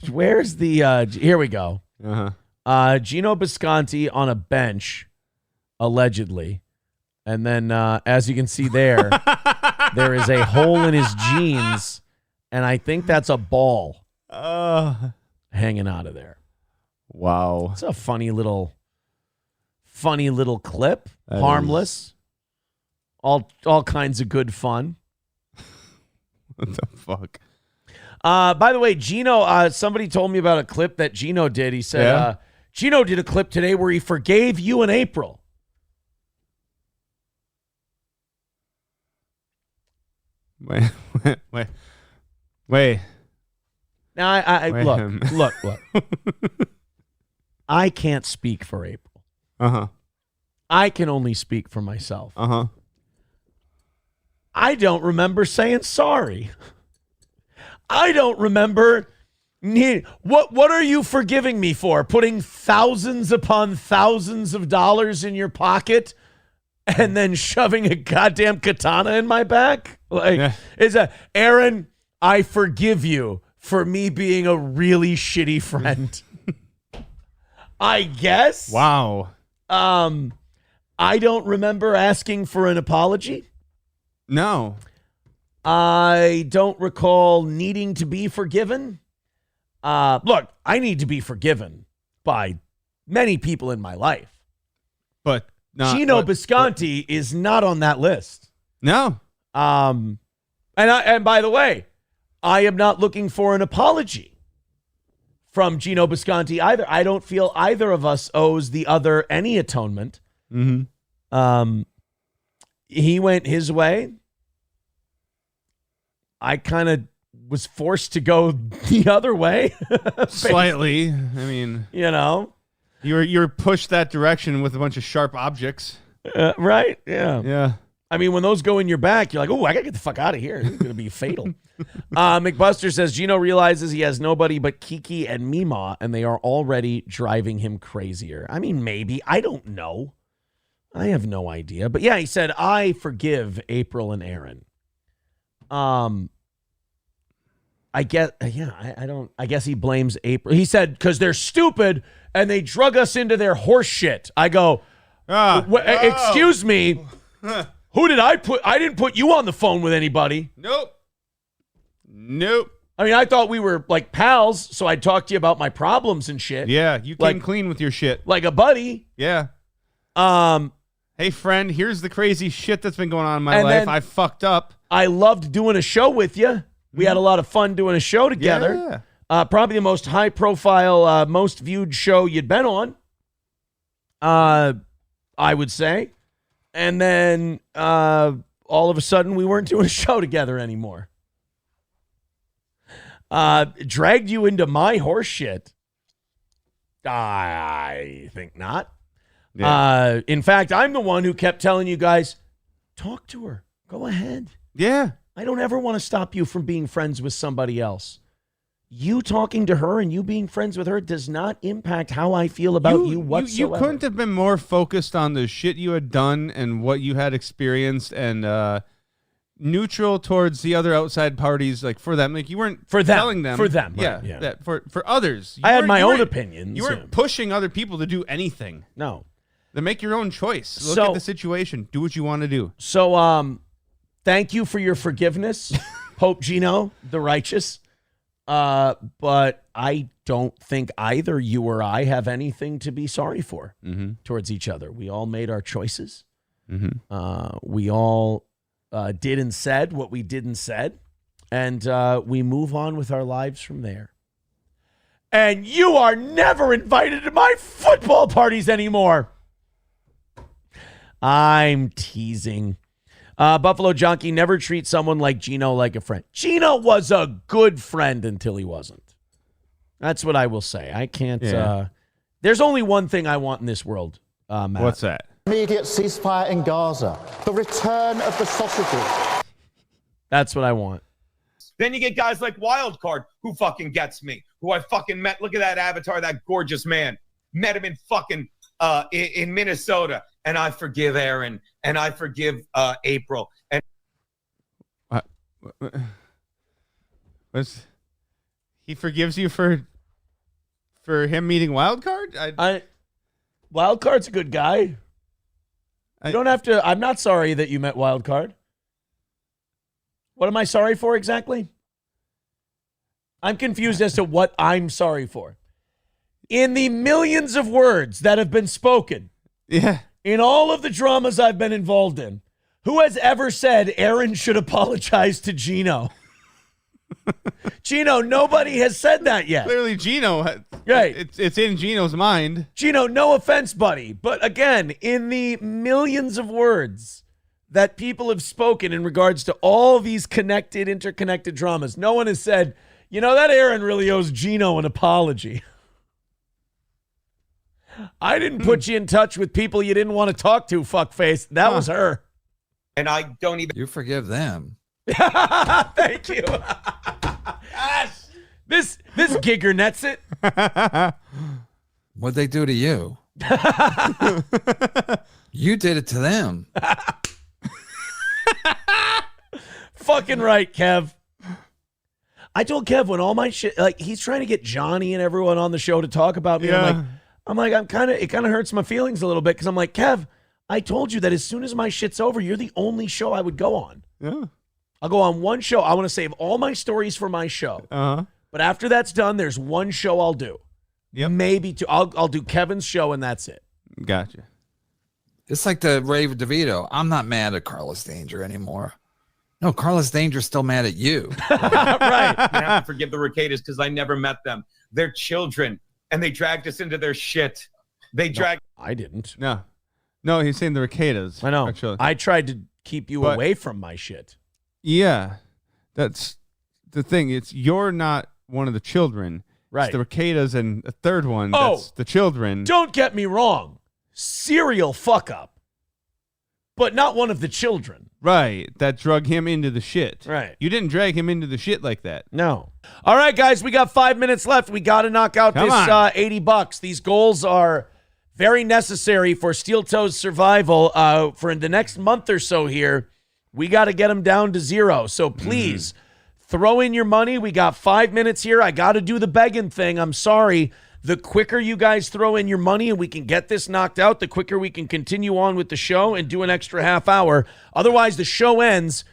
Where's the? Here we go. Uh-huh. Gino Bisconte on a bench, allegedly, and then as you can see there, there is a hole in his jeans, and I think that's a ball hanging out of there. Wow. It's a funny little clip. That Harmless. All kinds of good fun. What the fuck? By the way, Gino, somebody told me about a clip that Gino did. He said, Gino did a clip today where he forgave you and April. Wait. Now, I look. I can't speak for April. Uh-huh. I can only speak for myself. Uh-huh. I don't remember saying sorry. I don't remember. What are you forgiving me for? Putting thousands upon thousands of dollars in your pocket and then shoving a goddamn katana in my back? Like, Aaron, I forgive you for me being a really shitty friend. I guess. Wow. I don't remember asking for an apology. No. I don't recall needing to be forgiven. Look, I need to be forgiven by many people in my life. But Gino Bisconte is not on that list. No. And by the way, I am not looking for an apology from Gino Bisconte either. I don't feel either of us owes the other any atonement. Mm-hmm. He went his way. I kind of was forced to go the other way. Slightly. I mean, you know, you were pushed that direction with a bunch of sharp objects. Right? Yeah. Yeah. I mean, when those go in your back, you're like, oh, I got to get the fuck out of here. It's going to be fatal. McBuster says, Gino realizes he has nobody but Kiki and Mima, and they are already driving him crazier. I mean, maybe. I don't know. I have no idea. But yeah, he said, I forgive April and Aaron. I guess, I guess he blames April. He said, because they're stupid and they drug us into their horse shit. I go, excuse me. Who did I put? I didn't put you on the phone with anybody. Nope. I mean, I thought we were like pals, so I'd talk to you about my problems and shit. Yeah, you came clean with your shit. Like a buddy. Yeah. Hey, friend, here's the crazy shit that's been going on in my life. I fucked up. I loved doing a show with you. We had a lot of fun doing a show together. Yeah. Probably the most high-profile, most viewed show you'd been on. I would say. And then all of a sudden, we weren't doing a show together anymore. Dragged you into my horse shit. I think not. Yeah. In fact, I'm the one who kept telling you guys, talk to her. Go ahead. Yeah. I don't ever want to stop you from being friends with somebody else. You talking to her and you being friends with her does not impact how I feel about you whatsoever. You couldn't have been more focused on the shit you had done and what you had experienced and neutral towards the other outside parties, like for them. Like you weren't telling them. For them. Yeah. Right, yeah. That for others. I had my own opinions. You weren't pushing other people to do anything. No. Then make your own choice. Look at the situation. Do what you want to do. So, thank you for your forgiveness, Pope Gino, the righteous. But I don't think either you or I have anything to be sorry for towards each other. We all made our choices. We all did and said what we did and said. And we move on with our lives from there. And you are never invited to my football parties anymore. I'm teasing. Buffalo Junkie, never treat someone like Gino like a friend. Gino was a good friend until he wasn't. That's what I will say. I can't. There's only one thing I want in this world, Matt. What's that? Immediate ceasefire in Gaza. The return of the sausages. That's what I want. Then you get guys like Wildcard, who fucking gets me, who I fucking met. Look at that avatar, that gorgeous man. Met him in fucking in Minnesota. And I forgive Aaron, and I forgive April. And he forgives you for for him meeting Wildcard? Wildcard's a good guy. You don't have to. I'm not sorry that you met Wildcard. What am I sorry for exactly? I'm confused as to what I'm sorry for. In the millions of words that have been spoken, in all of the dramas I've been involved in, who has ever said Aaron should apologize to Gino? Gino, nobody has said that yet. Clearly, Gino. Right. It's in Gino's mind. Gino, no offense, buddy. But again, in the millions of words that people have spoken in regards to all these interconnected dramas, no one has said, that Aaron really owes Gino an apology. I didn't put you in touch with people you didn't want to talk to, fuckface. That was her. And I don't even. You forgive them. Thank you. This gigger nets it. What'd they do to you? You did it to them. Fucking right, Kev. I told Kev when all my shit, like he's trying to get Johnny and everyone on the show to talk about me. Yeah. It kind of hurts my feelings a little bit because I'm like, Kev, I told you that as soon as my shit's over, you're the only show I would go on. Yeah. I'll go on one show. I want to save all my stories for my show. But after that's done, there's one show I'll do. Yep. Maybe two. I'll do Kevin's show and that's it. Gotcha. It's like the Ray DeVito. I'm not mad at Carlos Danger anymore. No, Carlos Danger's still mad at you. Right. I have to forgive the Ricadas because I never met them. They're children, and they dragged us into their shit. They dragged. I didn't. No, he's saying the Ricadas. I know. Actually. I tried to keep you away from my shit. Yeah, that's the thing. You're not one of the children. Right. It's the Ricadas and a third one. Oh, that's the children. Don't get me wrong. Serial fuck up. But not one of the children. Right. That drug him into the shit. Right. You didn't drag him into the shit like that. No. All right, guys, we got 5 minutes left. We got to knock out Come this on. $80. These goals are very necessary for Steel Toes survival. For the next month or so here, we got to get them down to 0. So please throw in your money. We got 5 minutes here. I got to do the begging thing. I'm sorry. The quicker you guys throw in your money and we can get this knocked out, the quicker we can continue on with the show and do an extra half hour. Otherwise, the show ends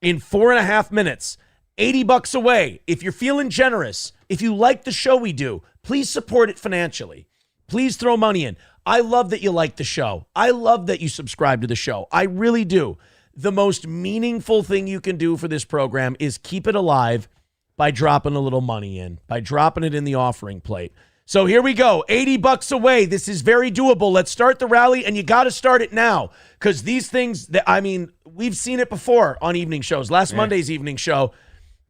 in 4.5 minutes. $80 away. If you're feeling generous, if you like the show we do, please support it financially. Please throw money in. I love that you like the show. I love that you subscribe to the show. I really do. The most meaningful thing you can do for this program is keep it alive by dropping a little money in, by dropping it in the offering plate. So here we go. $80 away. This is very doable. Let's start the rally, and you got to start it now because these things, we've seen it before on evening shows. Last Monday's evening show,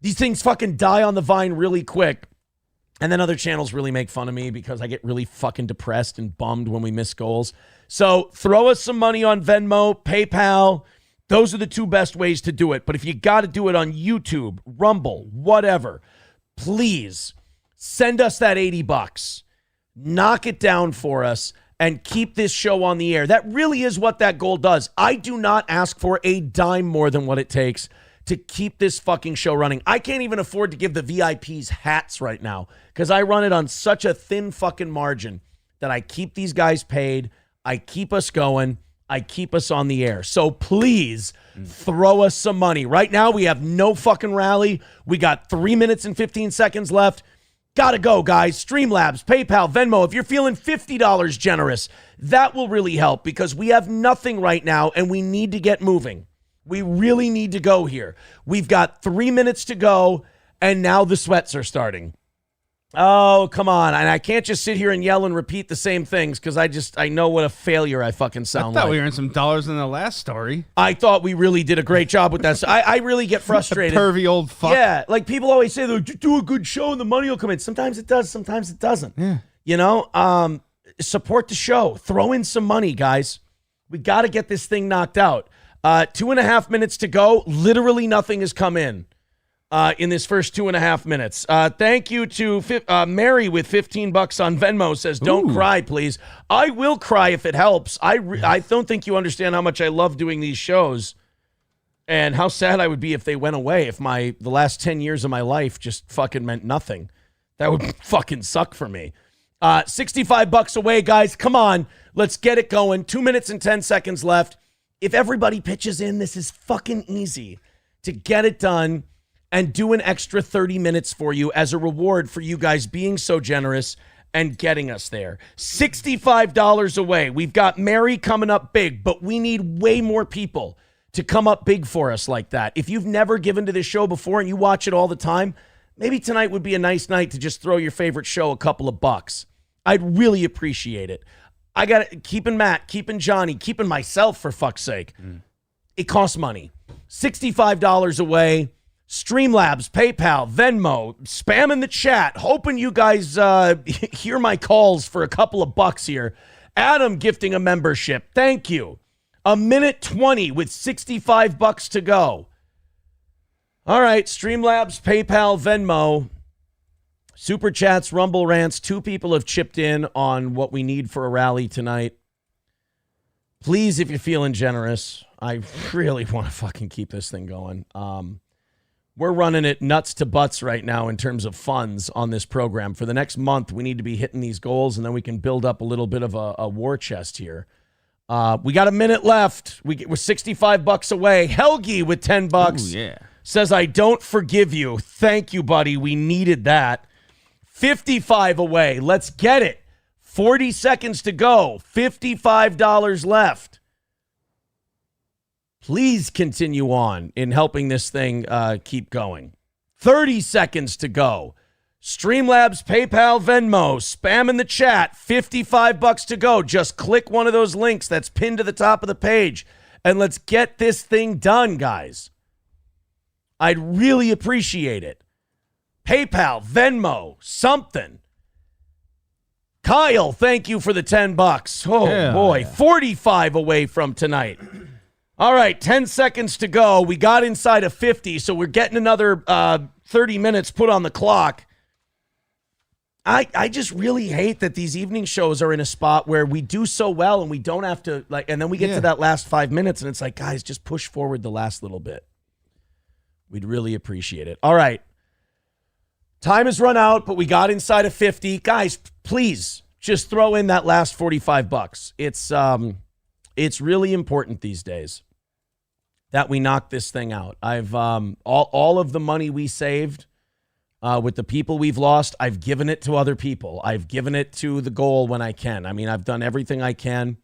these things fucking die on the vine really quick. And then other channels really make fun of me because I get really fucking depressed and bummed when we miss goals. So throw us some money on Venmo, PayPal. Those are the two best ways to do it. But if you got to do it on YouTube, Rumble, whatever, please send us that $80. Knock it down for us and keep this show on the air. That really is what that goal does. I do not ask for a dime more than what it takes to keep this fucking show running. I can't even afford to give the VIPs hats right now because I run it on such a thin fucking margin that I keep these guys paid, I keep us going, I keep us on the air. So please throw us some money. Right now we have no fucking rally. We got 3 minutes and 15 seconds left. Gotta go, guys. Streamlabs, PayPal, Venmo. If you're feeling $50 generous, that will really help because we have nothing right now and we need to get moving. We really need to go here. We've got 3 minutes to go, and now the sweats are starting. Oh, come on. And I can't just sit here and yell and repeat the same things because I know what a failure I fucking sound like. I thought we earned some dollars in the last story. I thought we really did a great job with that. So I really get frustrated. Pervy old fuck. Yeah, like people always say, do a good show and the money will come in. Sometimes it does, sometimes it doesn't. Yeah. You know, support the show. Throw in some money, guys. We got to get this thing knocked out. 2.5 minutes to go. Literally nothing has come in this first 2.5 minutes. Thank you to Mary with $15 on Venmo says, don't cry, please. I will cry if it helps. I don't think you understand how much I love doing these shows and how sad I would be if they went away, if the last 10 years of my life just fucking meant nothing. That would fucking suck for me. $65 away, guys. Come on. Let's get it going. 2 minutes and 10 seconds left. If everybody pitches in, this is fucking easy to get it done and do an extra 30 minutes for you as a reward for you guys being so generous and getting us there. $65 away. We've got Mary coming up big, but we need way more people to come up big for us like that. If you've never given to this show before and you watch it all the time, maybe tonight would be a nice night to just throw your favorite show a couple of bucks. I'd really appreciate it. I got it. Keeping Matt, keeping Johnny, keeping myself, for fuck's sake. It costs money. $65 away. Streamlabs, PayPal, Venmo, spam in the chat. Hoping you guys hear my calls for a couple of bucks here. Adam gifting a membership. Thank you. A minute 20 with $65 to go. All right, Streamlabs, PayPal, Venmo, Super Chats, Rumble Rants. 2 people have chipped in on what we need for a rally tonight. Please, if you're feeling generous, I really want to fucking keep this thing going. We're running it nuts to butts right now in terms of funds on this program. For the next month, we need to be hitting these goals, and then we can build up a little bit of a war chest here. We got a minute left. We're $65 away. Helgi with $10. Ooh, yeah. Says, I don't forgive you. Thank you, buddy. We needed that. 55 away. Let's get it. 40 seconds to go. $55 left. Please continue on in helping this thing keep going. 30 seconds to go. Streamlabs, PayPal, Venmo, spam in the chat. $55 to go. Just click one of those links that's pinned to the top of the page, and let's get this thing done, guys. I'd really appreciate it. PayPal, Venmo, something. Kyle, thank you for the $10. Oh, Hell boy. yeah. 45 away from tonight. All right, 10 seconds to go. We got inside of 50, so we're getting another 30 minutes put on the clock. I just really hate that these evening shows are in a spot where we do so well and we don't have to, and then we get to that last 5 minutes and it's like, guys, just push forward the last little bit. We'd really appreciate it. All right. Time has run out, but we got inside of 50. Guys, please just throw in that last $45. It's really important these days that we knock this thing out. I've all of the money we saved with the people we've lost, I've given it to other people. I've given it to the goal when I can. I mean, I've done everything I can.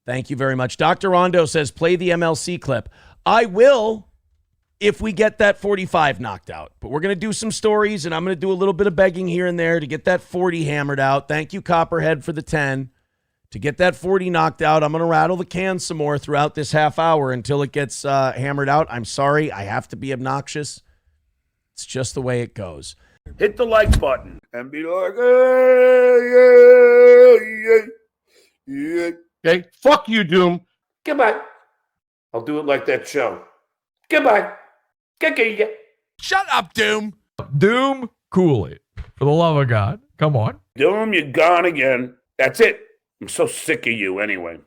Thank you very much. Dr. Rondo says, play the MLC clip. I will if we get that 45 knocked out. But we're going to do some stories, and I'm going to do a little bit of begging here and there to get that 40 hammered out. Thank you, Copperhead, for the 10. To get that 40 knocked out, I'm going to rattle the can some more throughout this half hour until it gets hammered out. I'm sorry. I have to be obnoxious. It's just the way it goes. Hit the like button and be like, hey, yeah. Okay, fuck you, Doom. Goodbye. I'll do it like that show. Goodbye. Shut up, Doom. Doom, cool it. For the love of God. Come on. Doom, you're gone again. That's it. I'm so sick of you anyway.